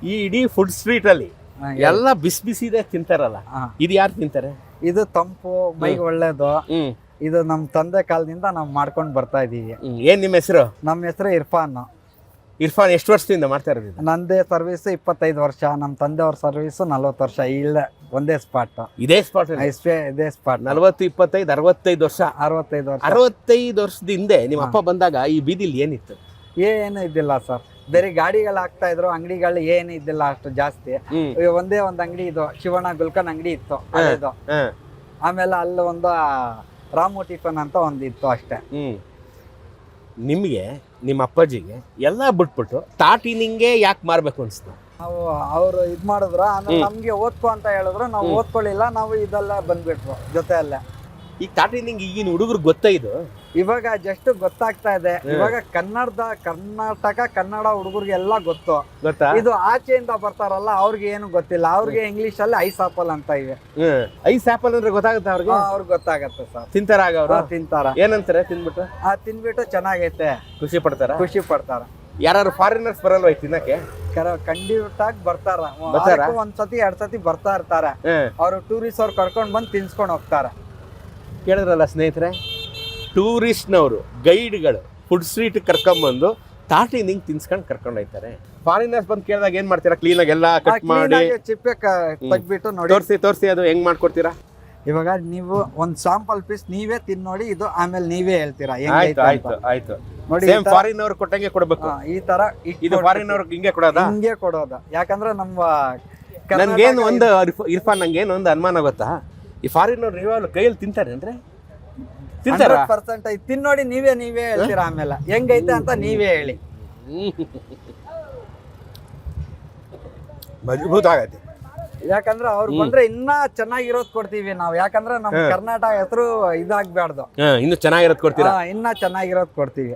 ಈ ಇಡೀ food street ಅಲ್ಲಿ ಎಲ್ಲ ಬಿಸಿ ಬಿಸಿದೆ ತಿಂತಾರಲ್ಲ, ಇದು ಯಾರು ತಿಂತಾರೆ? ಇದು ತಂಪು ಮೈಗೆ ಒಳ್ಳೇದು. ಹ್ಮ್ ಇದು ನಮ್ ತಂದೆ ಕಾಲದಿಂದ ನಾವು ಮಾಡ್ಕೊಂಡು ಬರ್ತಾ ಇದೀವಿ. ಏನ್ ನಿಮ್ಮ ಹೆಸರು? ನಮ್ಮ ಹೆಸರು ಇರ್ಫಾನ್. ಇರ್ಫಾನ್ ಎಷ್ಟು ವರ್ಷದಿಂದ ಮಾಡ್ತಾ ಇರೋದು? ನಂದೇ ಸರ್ವಿಸ್ 25 ವರ್ಷ, ನಮ್ಮ ತಂದೆಯವ್ರ ಸರ್ವಿಸ್ 40 ವರ್ಷ. ಇಲ್ಲ ಒಂದೇ ಸ್ಪಾಟ್, ಇದೇ ಸ್ಪಾಟ್ ಇದೇ ಸ್ಪಾಟ್. 40, 25, 65 ವರ್ಷ. 65 ವರ್ಷ. 65 ವರ್ಷದ ಹಿಂದೆ ನಿಮ್ಮ ಅಪ್ಪ ಬಂದಾಗ ಈ ಬೀದಿಲಿ ಏನಿತ್ತು? ಏನು ಇದ್ದಿಲ್ಲ ಸರ್, ಬೇರೆ ಗಾಡಿಗಳು ಹಾಕ್ತಾ ಇದ್ರು, ಅಂಗಡಿಗಳು ಏನು ಇದ್ದಿಲ್ಲ ಅಷ್ಟು ಜಾಸ್ತಿ. ಒಂದೇ ಒಂದು ಅಂಗಡಿ ಇದು ಶಿವಣ್ಣ ಗುಲ್ಕನ್ ಅಂಗಡಿ ಇತ್ತು ಹಳೇದು. ಆಮೇಲೆ ಅಲ್ಲಿ ಒಂದು ರಾಮು ಟಿಫನ್ ಅಂತ ಒಂದು ಇತ್ತು ಅಷ್ಟೇ. ನಿಮಗೆ ನಿಮ್ಮ ಅಪ್ಪಾಜಿಗೆ ಎಲ್ಲ ಬಿಟ್ಬಿಟ್ಟು ಟಾಟಿನಿಂಗೆ ಯಾಕೆ ಮಾರ್ಬೇಕು ಅನ್ಸ್ತು? ನಾವು ಅವ್ರು ಇದ್ ಮಾಡಿದ್ರು, ಆಮೇಲೆ ನಮ್ಗೆ ಓದ್ಕೊ ಅಂತ ಹೇಳಿದ್ರು, ನಾವು ಓದ್ಕೊಳ್ಳಿಲ್ಲ, ನಾವು ಇದೆಲ್ಲ ಬಂದ್ಬಿಟ್ರು ಜೊತೆ ಅಲ್ಲೇ. ಈ ಟಾಟಿನಿಂಗ್ ಈಗಿನ ಹುಡುಗರು ಗೊತ್ತಾ ಇದು? ಇವಾಗ ಜಸ್ಟ್ ಗೊತ್ತಾಗ್ತಾ ಇದೆ. ಇವಾಗ ಕರ್ನಾಟಕ ಕನ್ನಡ ಹುಡುಗರಿಗೆಲ್ಲ ಗೊತ್ತು. ಗೊತ್ತಾ? ಇದು ಆಚೆಯಿಂದ ಬರ್ತಾರಲ್ಲ ಅವ್ರಿಗೆ ಏನು ಗೊತ್ತಿಲ್ಲ. ಅವ್ರಿಗೆ ಇಂಗ್ಲಿಷ್ ಅಲ್ಲಿ ಐಸ್ ಆಪಲ್ ಅಂತ ಇವೆ. ಐಸ್ ಆಪಲ್ ಅಂದ್ರೆ ಗೊತ್ತಾಗುತ್ತೆ ಅವ್ರಿಗೆ? ಅವ್ರಿಗೆ ಗೊತ್ತಾಗತ್ತೆ ಸರ್. ತಿಂತಾರ ಆಗ ಅವರು? ತಿಂತಾರ. ಏನಂತಾರೆ ತಿನ್ಬಿಟ್ಟು? ತಿನ್ಬಿಟ್ಟು ಚೆನ್ನಾಗೈತೆ ಖುಷಿ ಪಡ್ತಾರ? ಖುಷಿ ಪಡ್ತಾರ. ಯಾರು ಫಾರಿನರ್ಸ್ ಬರಲ್ವ ತಿನ್ನಕ್ಕೆ? ಖಂಡಿತಾಗಿ ಬರ್ತಾರ. ಒಂದ್ಸತಿ 2 ಸತಿ ಬರ್ತಾ ಇರ್ತಾರೆ. ಅವ್ರು ಟೂರಿಸ್ಟ್ ಅವ್ರು ಕರ್ಕೊಂಡ್ ಬಂದು ತಿನ್ಸ್ಕೊಂಡ್ ಹೋಗ್ತಾರೆ. ಕೇಳಿದ್ರಲ್ಲ ಸ್ನೇಹಿತರೆ, ಟೂರಿಸ್ಟ್ನವರು ಗೈಡ್ಗಳು ಫುಡ್ ಸ್ಟ್ರೀಟ್ ಕರ್ಕೊಂಡ್ಬಂದು ಟಾಟಿನಿಂಗ್ ತಿನ್ಸ್ಕೊಂಡು ಕರ್ಕೊಂಡು ಹೋಗ್ತಾರೆ. ಫಾರಿನರ್ಸ್ ಬಂದು ಕೇಳಿದಾಗ ಏನ್ ಮಾಡ್ತೀರಾ? ಕ್ಲೀನಾಗಿ ಎಲ್ಲ ಕಟ್ ಮಾಡಿ ಚಿಪ್ಪೆ ತೆಗ್ಬಿಟ್ಟು ನೋಡಿ ತೋರಿಸಿ ಅದು ಹೆಂಗ್ ಮಾಡ್ಕೊಡ್ತೀರಾ? ಇವಾಗ ನೀವು ಒಂದ್ ಸ್ಯಾಂಪಲ್ ಪೀಸ್ ನೀವೇ ತಿನ್ ನೋಡಿ, ಇದು ಆಮೇಲೆ ನೀವೇ ಹೇಳ್ತೀರಾ. ಆಯ್ತು ನೋಡಿ, ಫಾರಿನ್ ಅವ್ರು ಕೊಟ್ಟಂಗೆ ಕೊಡ್ಬೇಕು. ಈ ತರ ಇದು ಫಾರಿನ್ ಅವ್ರಿಗೆ ಹಿಂಗೆ ಕೊಡೋದಾ? ಹಿಂಗೆ ಕೊಡೋದು. ಯಾಕಂದ್ರೆ ನಮ್ಮ ನನ್ಗೇನು ಒಂದು ಇರ್ಫಾನ್, ನಂಗೇನು ಒಂದು ಅನುಮಾನ ಗೊತ್ತಾ? ಈ ಫಾರಿನ್ ಅವ್ರು ನೀವ್ ಕೈಯಲ್ಲಿ ತಿಂತಾರೆ ಅಂದ್ರೆ? ತಿಂತಾರ? 100% ತಿನ್ ನೋಡಿ ನೀವೇ ಹೇಳ್ತೀರಾ. ಆಮೇಲೆ ಹೆಂಗೈತೆ ಅಂತ ನೀವೇ ಹೇಳಿ. ಮಜಬೂತ್ ಆಗತ್ತೆ. ಯಾಕಂದ್ರೆ ಅವ್ರು ಬಂದ್ರೆ ಇನ್ನ ಚೆನ್ನಾಗಿರೋದ್ ಕೊಡ್ತೀವಿ ನಾವು. ಯಾಕಂದ್ರೆ ನಮ್ ಕರ್ನಾಟಕ ಹೆಸರು ಇದಾಗ್ಬಾರ್ದು. ಇನ್ನು ಚೆನ್ನಾಗಿರೋದ್ ಕೊಡ್ತೀರಾ? ಇನ್ನ ಚೆನ್ನಾಗಿರೋದ್ ಕೊಡ್ತೀವಿ.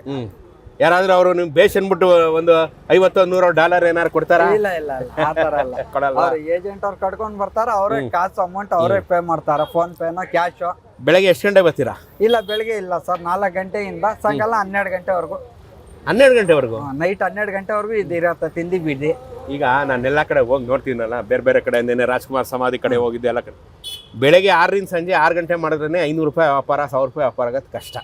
ಯಾರಾದ್ರೂ ಅವರು ನಿಮ್ ಬೇಸ್ ಅನ್ಬಿಟ್ಟು ಒಂದು $50-100 ಏನಾರು ಕೊಡ್ತಾರ? ಇಲ್ಲ ಆತರ ಅಲ್ಲ. ಅವ್ರ ಏಜೆಂಟ್ ಅವ್ರು ಕಟ್ಕೊಂಡ್ ಬರ್ತಾರ, ಅವ್ರೇ ಕಾಸು ಅಮೌಂಟ್ ಅವರೇ ಪೇ ಮಾಡ್ತಾರ. ಫೋನ್ ಪೇನ ಕ್ಯಾಶ್. ಬೆಳಗ್ಗೆ ಎಷ್ಟು ಗಂಟೆ ಬರ್ತೀರಾ? ಇಲ್ಲ ಬೆಳಗ್ಗೆ ಇಲ್ಲ ಸರ್, 4 ಗಂಟೆಯಿಂದ ಸಾಯಂಕಾಲ 12 ಗಂಟೆವರೆಗೂ. 12 ಗಂಟೆವರೆಗೂ? ನೈಟ್ 12 ಗಂಟೆವರೆಗೂ ಇದಿರತ್ತೆ ತಿಂಡಿ ಬಿಡಿ. ಈಗ ನಾನು ಎಲ್ಲಾ ಕಡೆ ಹೋಗಿ ನೋಡ್ತೀನಲ್ಲ, ಬೇರೆ ಕಡೆ ರಾಜ್ಕುಮಾರ್ ಸಮಾಧಿ ಕಡೆ ಹೋಗಿದ್ದೆ ಎಲ್ಲ ಕಡೆ. ಬೆಳಗ್ಗೆ 6ರಿಂದ ಸಂಜೆ 6 ಗಂಟೆ ಮಾಡಿದ್ರೆ $500 ವ್ಯಾಪಾರ, $1000 ವ್ಯಾಪಾರ ಆಗೋದು ಕಷ್ಟ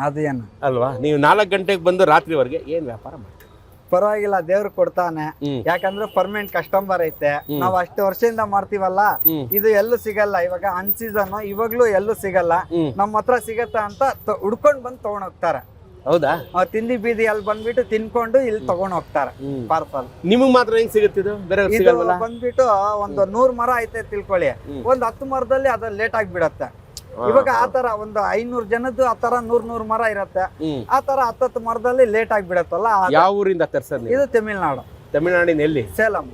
ಅದೇನು ಅಲ್ವಾ? ನೀವು 4 ಗಂಟೆಗೆ ಬಂದು ರಾತ್ರಿವರೆಗೆ ಏನ್ ವ್ಯಾಪಾರ ಮಾಡ್ತೀವಿ? ಪರವಾಗಿಲ್ಲ, ದೇವ್ರು ಕೊಡ್ತಾನೆ. ಯಾಕಂದ್ರೆ ಪರ್ಮನೆಂಟ್ ಕಸ್ಟಮರ್ ಐತೆ. ನಾವ್ ಅಷ್ಟು ವರ್ಷದಿಂದ ಮಾಡ್ತೀವಲ್ಲ, ಇದು ಎಲ್ಲೂ ಸಿಗಲ್ಲ. ಇವಾಗ ಅನ್ ಸೀಸನ್ ಇವಾಗ್ಲೂ ಎಲ್ಲೂ ಸಿಗಲ್ಲ. ನಮ್ಮ ಹತ್ರ ಸಿಗತ್ತ ಅಂತ ಹುಡ್ಕೊಂಡ್ ಬಂದು ತಗೊಂಡ್ ಹೋಗ್ತಾರೆ. ಹೌದಾ? ತಿಂಡಿ ಬೀದಿ ಅಲ್ಲಿ ಬಂದ್ಬಿಟ್ಟು ತಿನ್ಕೊಂಡು ಇಲ್ಲಿ ತಗೊಂಡ್ ಹೋಗ್ತಾರೆ ಪಾರ್ಸಲ್. ನಿಮಗ್ ಮಾತ್ರ ಹೆಂಗ್ ಸಿಗುತ್ತಿದ್ದು? ಬೇರೆ ಬಂದ್ಬಿಟ್ಟು ಒಂದು 100 ಮರ ಐತೆ ತಿಳ್ಕೊಳ್ಳಿ, ಒಂದ್ 10 ಮರದಲ್ಲಿ ಅದ ಲೇಟ್ ಆಗ್ಬಿಡತ್ತೆ. ಇವಾಗ ಆತರ ಒಂದು 500 ಜನದ್ದು ಆತರ 100 ಮರ ಇರತ್ತೆ. ಆತರ 10 ಮರದಲ್ಲಿ ಲೇಟ್ ಆಗ್ಬಿಡತ್ತಲ್ಲ. ಯಾವ ಊರಿಂದ ತರ್ಸದ್? ಇದು ತಮಿಳ್ನಾಡು. ತಮಿಳ್ನಾಡಿನ ಎಲ್ಲಿ? ಸೇಲಂ.